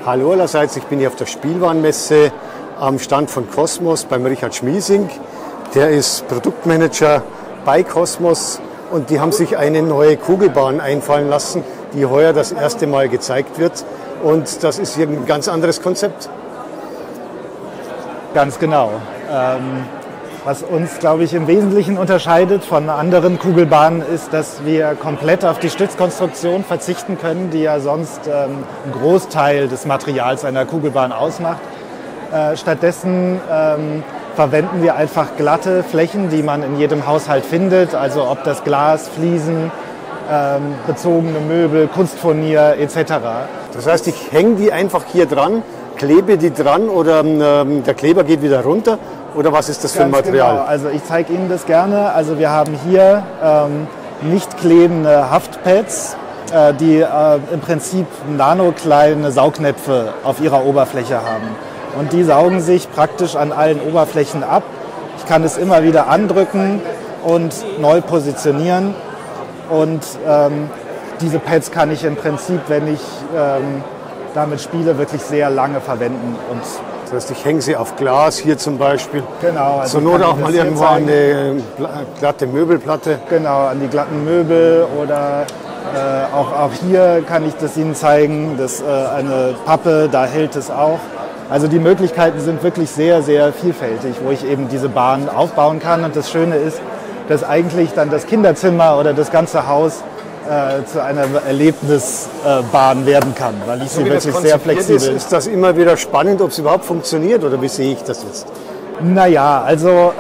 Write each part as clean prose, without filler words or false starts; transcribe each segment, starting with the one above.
Hallo allerseits, ich bin hier auf der Spielwarenmesse am Stand von Kosmos beim Richard Schmiesing. Der ist Produktmanager bei Kosmos und die haben sich eine neue Kugelbahn einfallen lassen, die heuer das erste Mal gezeigt wird. Und das ist hier ein ganz anderes Konzept. Ganz genau. Was uns, glaube ich, im Wesentlichen unterscheidet von anderen Kugelbahnen ist, dass wir komplett auf die Stützkonstruktion verzichten können, die ja sonst einen Großteil des Materials einer Kugelbahn ausmacht. Stattdessen verwenden wir einfach glatte Flächen, die man in jedem Haushalt findet, also ob das Glas, Fliesen, bezogene Möbel, Kunstfurnier etc. Das heißt, ich hänge die einfach hier dran, klebe die dran oder der Kleber geht wieder runter? Oder was ist das für ein Material? Genau. Also ich zeige Ihnen das gerne. Also wir haben hier nicht klebende Haftpads, die im Prinzip nanokleine Saugnäpfe auf ihrer Oberfläche haben. Und die saugen sich praktisch an allen Oberflächen ab. Ich kann es immer wieder andrücken und neu positionieren. Und diese Pads kann ich im Prinzip, wenn ich damit spiele, wirklich sehr lange verwenden. Und das heißt, ich hänge sie auf Glas, hier zum Beispiel. Genau. Also zur Not auch mal irgendwo an eine glatte Möbelplatte. Genau, an die glatten Möbel oder auch hier kann ich das Ihnen zeigen. Das eine Pappe, da hält es auch. Also die Möglichkeiten sind wirklich sehr, sehr vielfältig, wo ich eben diese Bahn aufbauen kann. Und das Schöne ist, dass eigentlich dann das Kinderzimmer oder das ganze Haus zu einer Erlebnisbahn werden kann, weil ich sie wirklich sehr flexibel. Ist das immer wieder spannend, ob es überhaupt funktioniert oder wie sehe ich das jetzt? Naja, also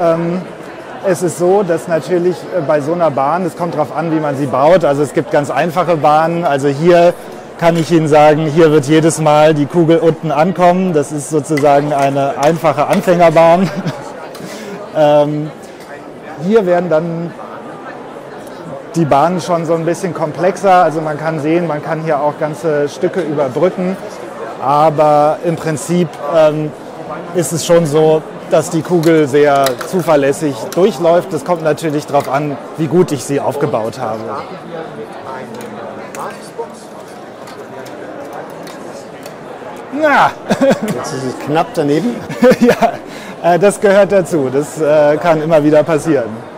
es ist so, dass natürlich bei so einer Bahn, es kommt darauf an, wie man sie baut. Also es gibt ganz einfache Bahnen. Also hier kann ich Ihnen sagen, hier wird jedes Mal die Kugel unten ankommen. Das ist sozusagen eine einfache Anfängerbahn. Hier werden dann die Bahnen schon so ein bisschen komplexer, also man kann sehen, man kann hier auch ganze Stücke überbrücken, aber im Prinzip ist es schon so, dass die Kugel sehr zuverlässig durchläuft. Das kommt natürlich darauf an, wie gut ich sie aufgebaut habe. Ja, jetzt ist es knapp daneben. Ja, das gehört dazu, das kann immer wieder passieren.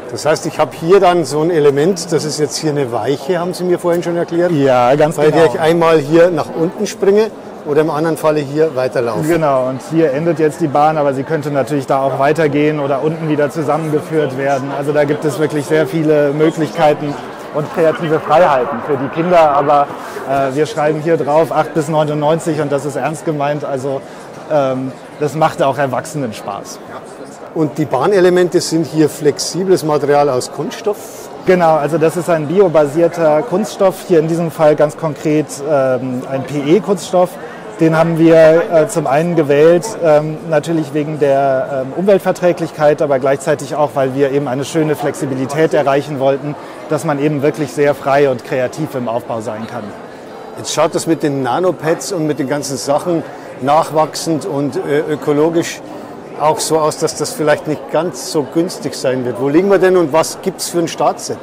Das heißt, ich habe hier dann so ein Element, das ist jetzt hier eine Weiche, haben Sie mir vorhin schon erklärt? Ja, ganz genau. Bei der ich einmal hier nach unten springe oder im anderen Falle hier weiterlaufe. Genau, und hier endet jetzt die Bahn, aber sie könnte natürlich da auch weitergehen oder unten wieder zusammengeführt werden. Also da gibt es wirklich sehr viele Möglichkeiten und kreative Freiheiten für die Kinder. Aber wir schreiben hier drauf 8 bis 99 und das ist ernst gemeint. Also das macht auch Erwachsenen Spaß. Und die Bahnelemente sind hier flexibles Material aus Kunststoff? Genau, also das ist ein biobasierter Kunststoff, hier in diesem Fall ganz konkret ein PE-Kunststoff. Den haben wir zum einen gewählt, natürlich wegen der Umweltverträglichkeit, aber gleichzeitig auch, weil wir eben eine schöne Flexibilität erreichen wollten, dass man eben wirklich sehr frei und kreativ im Aufbau sein kann. Jetzt schaut das mit den Nanopads und mit den ganzen Sachen nachwachsend und ökologisch auch so aus, dass das vielleicht nicht ganz so günstig sein wird. Wo liegen wir denn und was gibt es für ein Startset?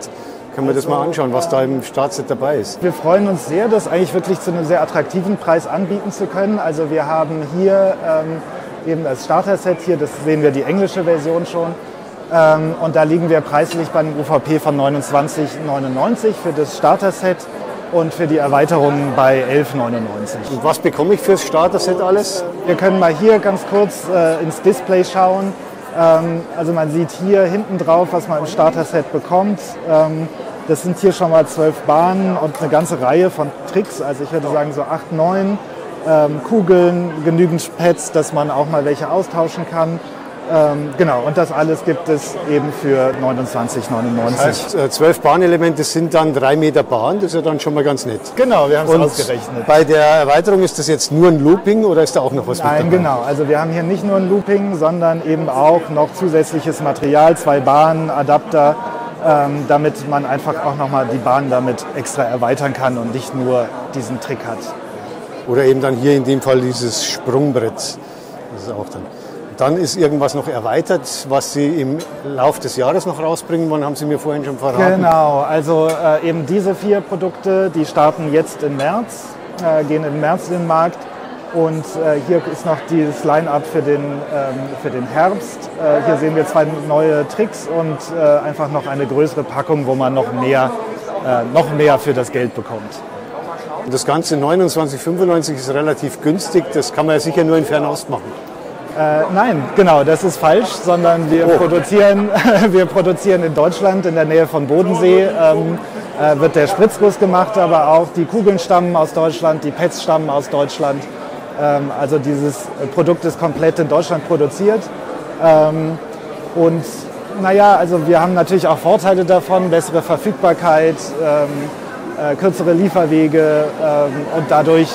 Können wir das mal anschauen, was da im Startset dabei ist? Wir freuen uns sehr, das eigentlich wirklich zu einem sehr attraktiven Preis anbieten zu können. Also wir haben hier eben das Starter-Set hier, das sehen wir die englische Version schon. Und da liegen wir preislich bei einem UVP von 29,99 für das Starter-Set und für die Erweiterung bei 11,99. Und was bekomme ich fürs Starter-Set alles? Wir können mal hier ganz kurz ins Display schauen. Also man sieht hier hinten drauf, was man im Starter-Set bekommt. Das sind hier schon mal 12 Bahnen und eine ganze Reihe von Tricks. Also ich würde sagen so 8, 9 Kugeln, genügend Pads, dass man auch mal welche austauschen kann. Genau, und das alles gibt es eben für 29,99. Das heißt, 12 Bahnelemente sind dann 3 Meter Bahn, das ist ja dann schon mal ganz nett. Genau, wir haben es ausgerechnet. Bei der Erweiterung ist das jetzt nur ein Looping oder ist da auch noch was mit dabei? Nein, genau, also wir haben hier nicht nur ein Looping, sondern eben auch noch zusätzliches Material, 2 Bahnen, Adapter, damit man einfach auch nochmal die Bahn damit extra erweitern kann und nicht nur diesen Trick hat. Oder eben dann hier in dem Fall dieses Sprungbrett. Das ist auch dann. Dann ist irgendwas noch erweitert, was Sie im Laufe des Jahres noch rausbringen wollen, haben Sie mir vorhin schon verraten. Genau, also eben diese 4 Produkte, die starten jetzt im März, gehen im März in den Markt. Und hier ist noch dieses Line-Up für den Herbst. Hier sehen wir 2 neue Tricks und einfach noch eine größere Packung, wo man noch mehr für das Geld bekommt. Das Ganze 29,95 ist relativ günstig, das kann man ja sicher nur in Fernost machen. Nein, genau, das ist falsch, sondern wir produzieren in Deutschland, in der Nähe von Bodensee, wird der Spritzguss gemacht, aber auch die Kugeln stammen aus Deutschland, die Pads stammen aus Deutschland. Also dieses Produkt ist komplett in Deutschland produziert. Und naja, also wir haben natürlich auch Vorteile davon, bessere Verfügbarkeit, kürzere Lieferwege und dadurch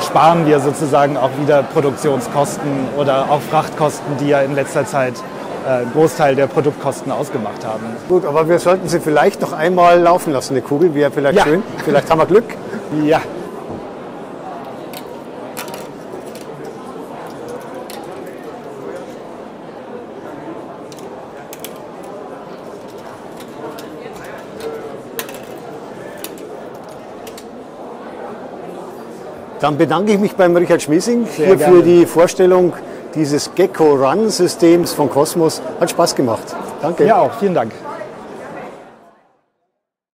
sparen wir sozusagen auch wieder Produktionskosten oder auch Frachtkosten, die ja in letzter Zeit einen Großteil der Produktkosten ausgemacht haben. Gut, aber wir sollten sie vielleicht noch einmal laufen lassen, eine Kugel, wäre vielleicht schön. Vielleicht haben wir Glück. Ja. Dann bedanke ich mich beim Richard Schmiesing Sehr hier gerne. für die Vorstellung dieses Gecko Run Systems von Cosmos. Hat Spaß gemacht. Danke. Ja, auch. Vielen Dank.